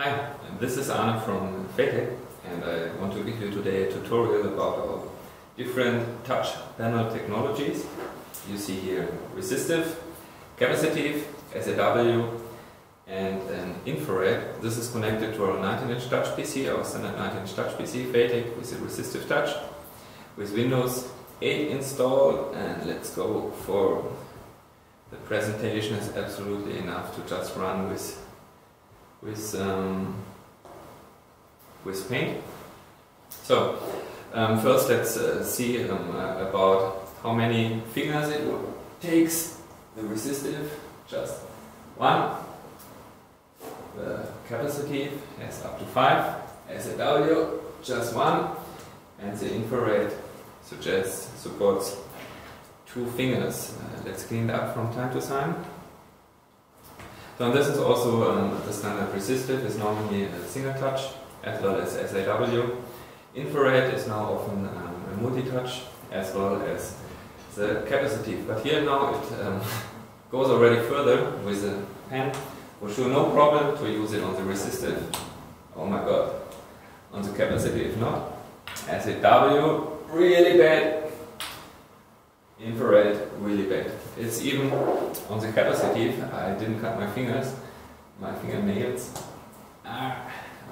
Hi, this is Arne from Faytech, and I want to give you today a tutorial about our different touch panel technologies. You see here resistive, capacitive, SAW and an infrared. This is connected to our 19-inch touch PC, our standard 19-inch touch PC, Faytech, with a resistive touch, with Windows 8 installed, and let's go for the presentation. Is absolutely enough to just run with Paint. So first let's see about how many fingers it takes. The resistive, just one. The capacitive has up to 5. SAW, just 1. And the infrared supports 2 fingers. Let's clean it up from time to time. So this is also the standard resistive is normally a single touch as well as SAW. Infrared is now often a multi-touch as well as the capacitive. But here now it goes already further with a pen. For sure, no problem to use it on the resistive. Oh my god. On the capacitive, not. SAW, really bad. Infrared, really bad. It's even on the capacitive. I didn't cut my fingers, my fingernails.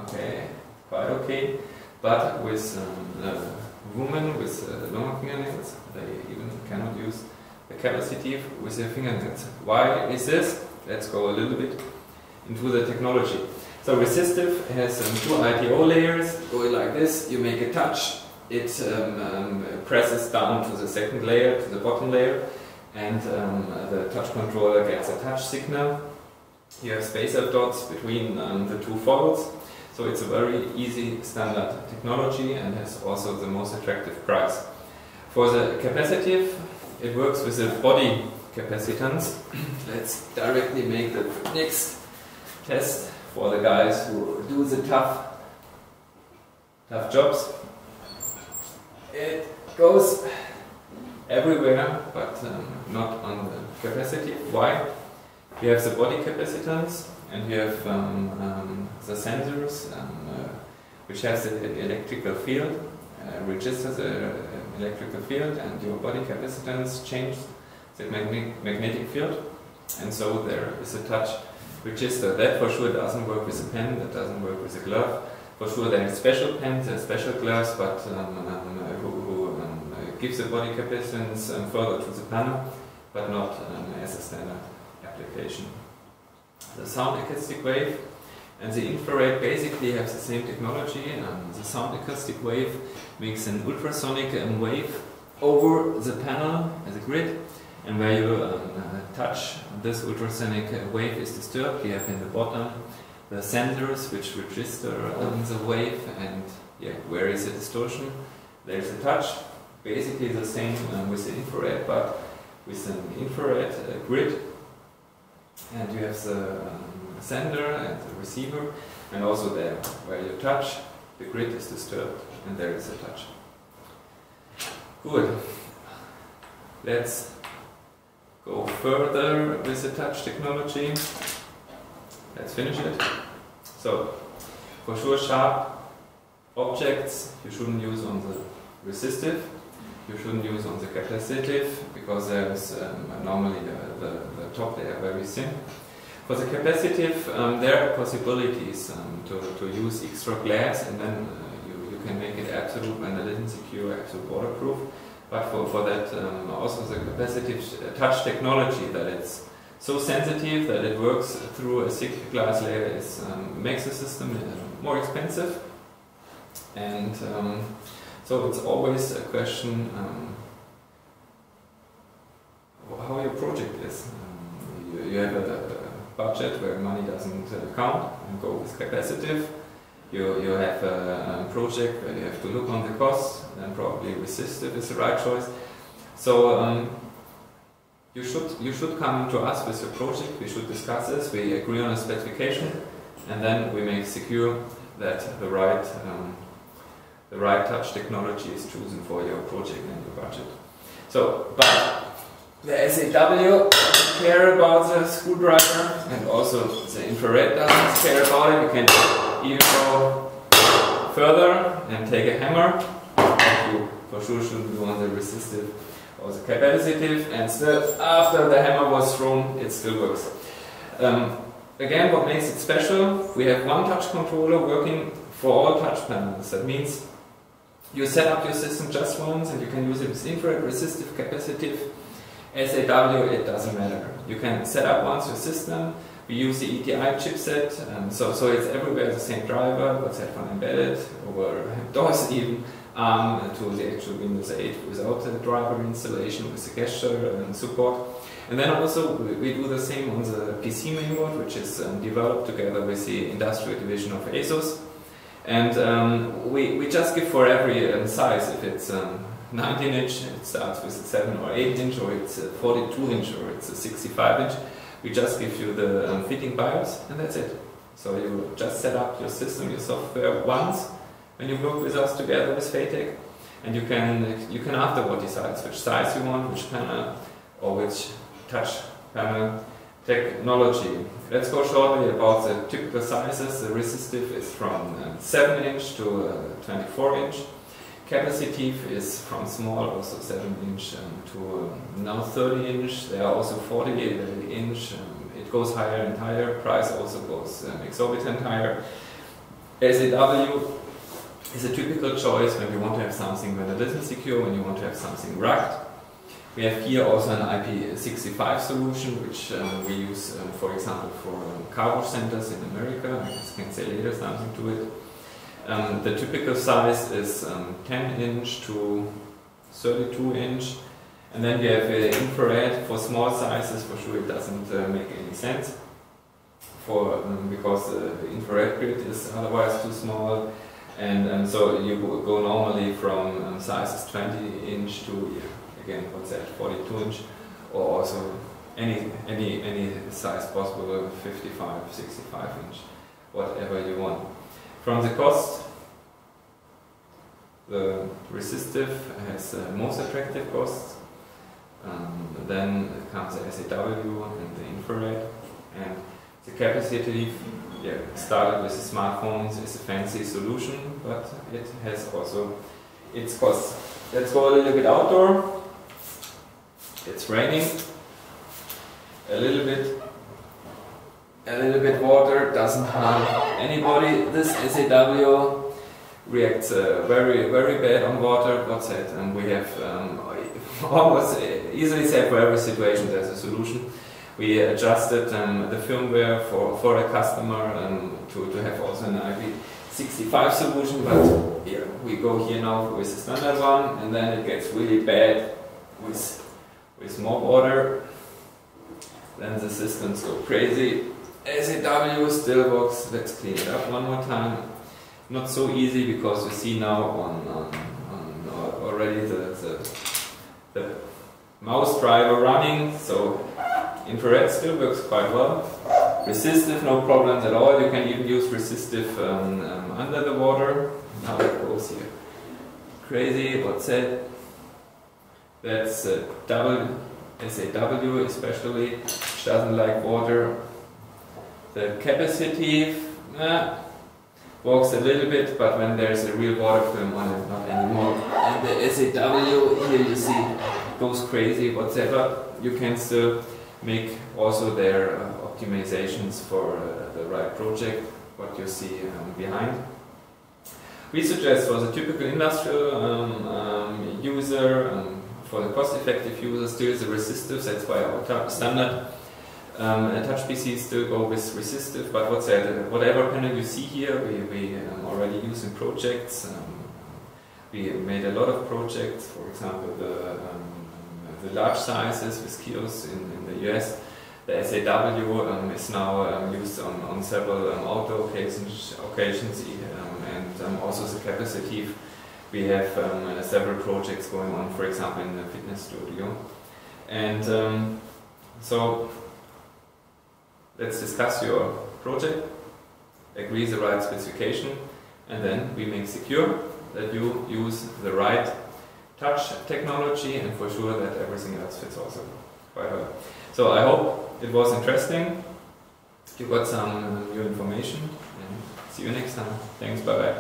Okay, quite okay. But with women with longer fingernails, they even cannot use the capacitive with their fingernails. Why is this? Let's go a little bit into the technology. So resistive has 2 ITO layers. Going like this, you make a touch. It presses down to the second layer, to the bottom layer, and the touch controller gets a touch signal. You have spacer dots between the 2 folds, so it's a very easy standard technology and has also the most attractive price. For the capacitive, it works with the body capacitance. Let's directly make the next test for the guys who do the tough jobs. It goes everywhere, but not on the capacitive. Why? You have the body capacitance, and you have the sensors, which has the electrical field, registers the electrical field, and your body capacitance changes the magnetic field, and so there is a touch register. That for sure doesn't work with a pen, that doesn't work with a glove. For sure there are special pens, special gloves, but who gives the body capacitance further to the panel, but not as a standard application. The sound acoustic wave and the infrared basically have the same technology. The sound acoustic wave makes an ultrasonic wave over the panel as a grid, and where you touch, this ultrasonic wave is disturbed. You have in the bottom the sensors which register the wave, and where is the distortion? There's a touch. Basically the same with the infrared, but with an infrared grid, and you have the sender and the receiver, and also there where you touch, the grid is disturbed and there is a touch. Good. Let's go further with the touch technology. Let's finish it. So, for sure, sharp objects you shouldn't use on the resistive, you shouldn't use on the capacitive, because there is normally the top layer very thin. For the capacitive, there are possibilities to use extra glass, and then you can make it absolute vanillin secure, absolute waterproof. But for that, also the capacitive touch technology, that it's so sensitive that it works through a thick glass layer, makes the system more expensive. And so it's always a question how your project is. You have a budget where money doesn't count, and go with capacitive. You have a project where you have to look on the costs, and probably resistive is the right choice. So you should come to us with your project. We should discuss this. We agree on a specification, and then we make secure that the right touch technology is chosen for your project and your budget. So, but the SAW care about the screwdriver, and also the infrared doesn't care about it. You can even go further and take a hammer. You for sure shouldn't do on the resistive or the capacitive, and still after the hammer was thrown it still works. Again, what makes it special, we have one touch controller working for all touch panels. That means you set up your system just once and you can use it with infrared, resistive, capacitive, SAW, it doesn't matter. You can set up once your system. We use the ETI chipset, so it's everywhere the same driver, but set from embedded over DOS even, to the actual Windows 8 without the driver installation, with the gesture and support. And then also we do the same on the PC mainboard, which is developed together with the industrial division of ASUS. And we just give for every size, if it's 19 inch, it starts with a 7 or 8 inch, or it's a 42 inch, or it's a 65 inch. We just give you the fitting BIOS, and that's it. So you just set up your system, your software once, when you work with us together with Phatek, and you can afterward decide which size you want, which panel, or which touch panel technology. Let's go shortly about the typical sizes. The resistive is from 7 inch to 24 inch. Capacitive is from small, also 7 inch, to now 30 inch. There are also 40 inch. It goes higher and higher. Price also goes exorbitant higher. SAW is a typical choice when you want to have something when it isn't secure, when you want to have something rugged. We have here also an IP65 solution, which we use, for example, for car wash centers in America. I can say later something to it. The typical size is 10 inch to 32 inch. And then we have infrared for small sizes. For sure it doesn't make any sense, because the infrared grid is otherwise too small. And so you go normally from sizes 20 inch to, again, what's that, 42 inch, or also any size possible, 55, 65 inch, whatever you want. From the cost, the resistive has most attractive costs. Then comes the SAW and the infrared, and the capacitive. Started with the smartphones is a fancy solution, but it has also its costs. Let's go a little bit outdoor. It's raining a little bit water doesn't harm anybody. This SAW reacts very bad on water. What's that? And we have almost easily said for every situation there's a solution. We adjusted the firmware for a customer to have also an IP65 solution, but yeah, we go here now with the standard one, and then it gets really bad with more water. Then the systems go crazy. SAW still works. Let's clean it up one more time. Not so easy, because you see now on already the mouse driver running, so infrared still works quite well. Resistive, no problems at all. You can even use resistive under the water. Now it goes here crazy. What's that? That's double SAW especially, which doesn't like water. The capacitive works a little bit, but when there's a real water film on it, not anymore. And the SAW, here you see, goes crazy, whatever. You can still make also their optimizations for the right project, what you see behind. We suggest for the typical industrial user, for the cost-effective user, still the resistive. That's why our standard touch PCs still go with resistive. But what's that? Whatever panel you see here, we already use in projects. We made a lot of projects. For example, the large sizes with kiosks in the US. The SAW is now used on several outdoor occasions, and also the capacitive. We have several projects going on, for example, in the fitness studio. And so let's discuss your project, agree the right specification, and then we make secure that you use the right touch technology, and for sure that everything else fits also. quite a lot. So I hope it was interesting. You got some new information, and see you next time. Thanks, bye bye.